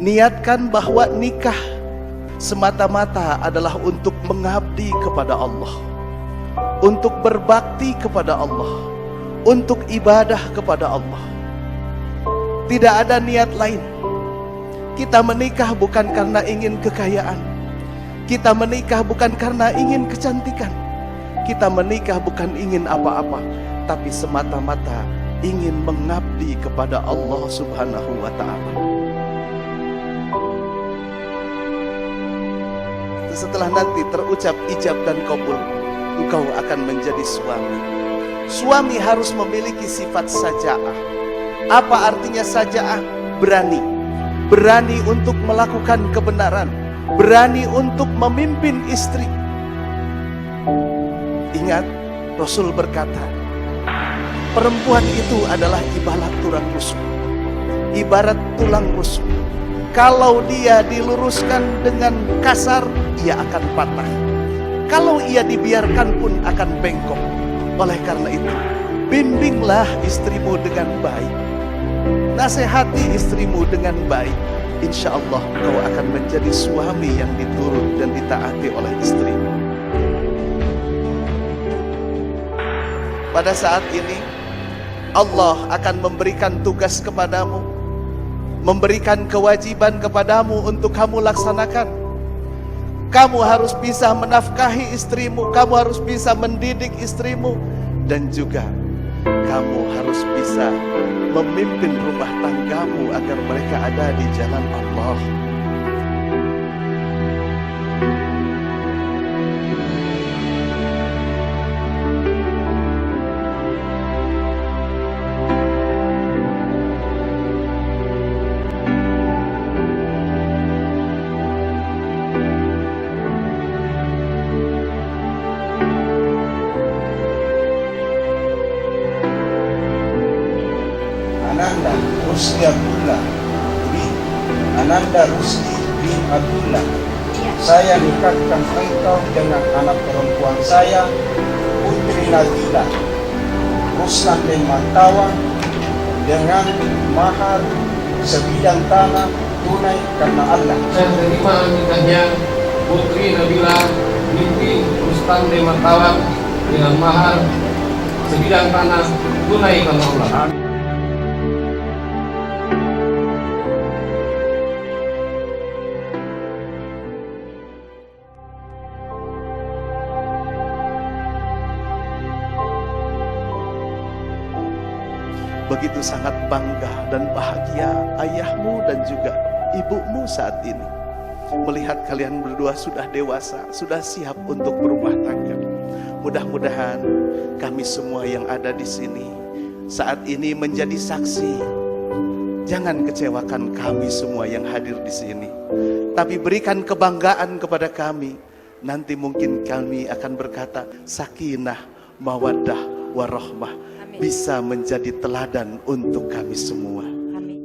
Niatkan bahwa nikah semata-mata adalah untuk mengabdi kepada Allah, untuk berbakti kepada Allah, untuk ibadah kepada Allah. Tidak ada niat lain. Kita menikah bukan karena ingin kekayaan. Kita menikah bukan karena ingin kecantikan. Kita menikah bukan ingin apa-apa, tapi semata-mata ingin mengabdi kepada Allah Subhanahu wa ta'ala. Setelah nanti terucap ijab dan qabul, engkau akan menjadi suami. Suami harus memiliki sifat saja'ah. Apa artinya saja'ah? Berani. Berani untuk melakukan kebenaran. Berani untuk memimpin istri. Ingat, Rasul berkata, perempuan itu adalah ibarat tulang rusuk. Ibarat tulang rusuk. Kalau dia diluruskan dengan kasar, ia akan patah. Kalau ia dibiarkan pun akan bengkok. Oleh karena itu, bimbinglah istrimu dengan baik. Nasihati istrimu dengan baik. Insya Allah kau akan menjadi suami yang diturut dan ditaati oleh istrimu. Pada saat ini, Allah akan memberikan tugas kepadamu, memberikan kewajiban kepadamu untuk kamu laksanakan. Kamu harus bisa menafkahi istrimu, kamu harus bisa mendidik istrimu, dan juga kamu harus bisa memimpin rumah tanggamu agar mereka ada di jalan Allah. Ananda Rusdi Abdullah Ananda Rusdi bin Abdullah, saya nikahkan engkau dengan anak perempuan saya, Putri Nabila Ruslan bin Mantawa, dengan mahar sebidang tanah tunai karena Allah. Saya menerima nikahnya Putri Nabila binti Ruslan bin Mantawa dengan mahar sebidang tanah tunai karena Allah. Begitu sangat bangga dan bahagia ayahmu dan juga ibumu saat ini melihat kalian berdua sudah dewasa, sudah siap untuk berumah tangga. Mudah-mudahan kami semua yang ada di sini saat ini menjadi saksi. Jangan kecewakan kami semua yang hadir di sini, tapi berikan kebanggaan kepada kami. Nanti mungkin kami akan berkata, sakinah, mawaddah, warahmah bisa menjadi teladan untuk kami semua. Amin.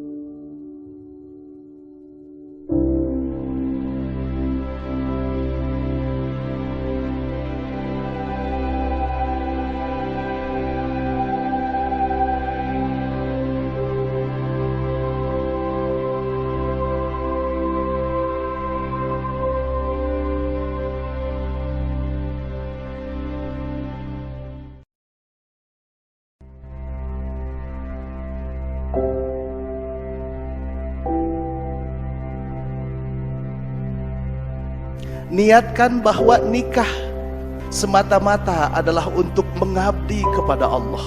Niatkan bahwa nikah semata-mata adalah untuk mengabdi kepada Allah,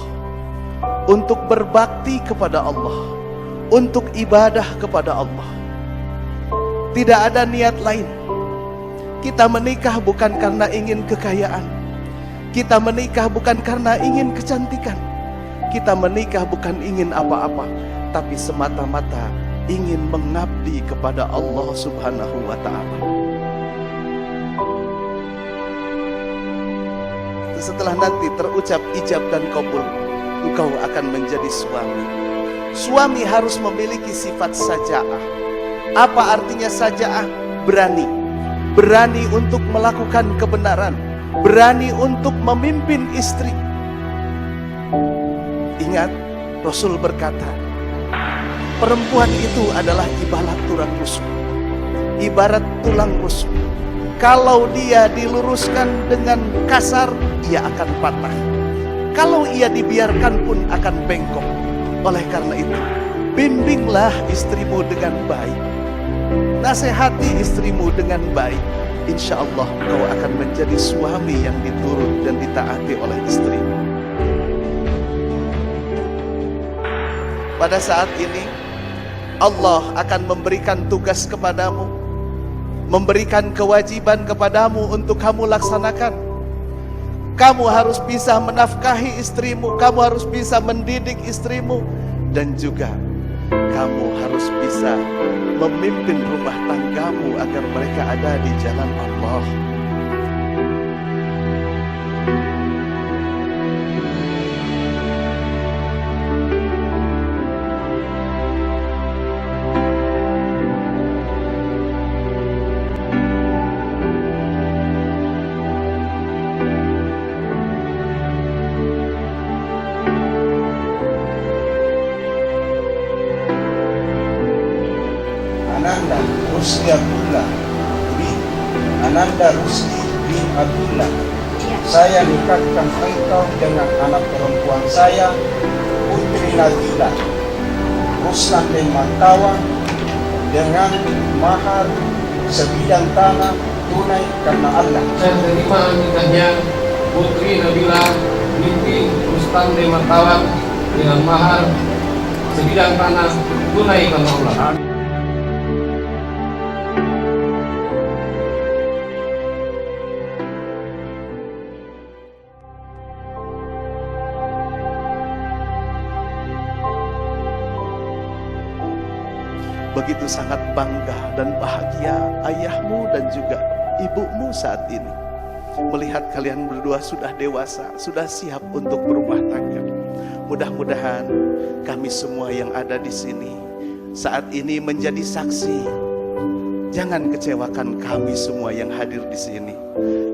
untuk berbakti kepada Allah, untuk ibadah kepada Allah. Tidak ada niat lain. Kita menikah bukan karena ingin kekayaan. Kita menikah bukan karena ingin kecantikan. Kita menikah bukan ingin apa-apa, tapi semata-mata ingin mengabdi kepada Allah Subhanahu wa ta'ala. Setelah nanti terucap ijab dan qabul, engkau akan menjadi suami. Suami harus memiliki sifat saja'ah. Apa artinya saja'ah? Berani. Berani untuk melakukan kebenaran. Berani untuk memimpin istri. Ingat, Rasul berkata, Perempuan itu adalah ibarat tulang rusuk. Ibarat tulang rusuk. Kalau dia diluruskan dengan kasar, ia akan patah. Kalau ia dibiarkan pun akan bengkok. Oleh karena itu, bimbinglah istrimu dengan baik. Nasihati istrimu dengan baik. Insya Allah kau akan menjadi suami yang diturut dan ditaati oleh istrimu. Pada saat ini, Allah akan memberikan tugas kepadamu, memberikan kewajiban kepadamu untuk kamu laksanakan. Kamu harus bisa menafkahi istrimu, kamu harus bisa mendidik istrimu, dan juga kamu harus bisa memimpin rumah tanggamu agar mereka ada di jalan Allah. Ananda Rusdi Abdullah bin Ananda Rusdi bin Abdullah. Saya nikahkan engkau dengan anak perempuan saya, Putri Nabila Ruslan bin Matawa, dengan mahar sebidang tanah tunai karena Allah. Saya terima nikahnya Putri Nabila binti Rustam bin Matawa dengan mahar sebidang tanah tunai karena Allah. Begitu sangat bangga dan bahagia ayahmu dan juga ibumu saat ini melihat kalian berdua sudah dewasa, sudah siap untuk berumah tangga. Mudah-mudahan kami semua yang ada di sini saat ini menjadi saksi. Jangan kecewakan kami semua yang hadir di sini,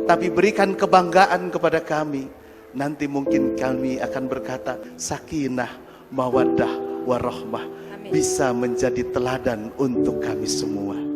tapi berikan kebanggaan kepada kami. Nanti mungkin kami akan berkata sakinah, mawaddah, warahmah bisa menjadi teladan untuk kami semua.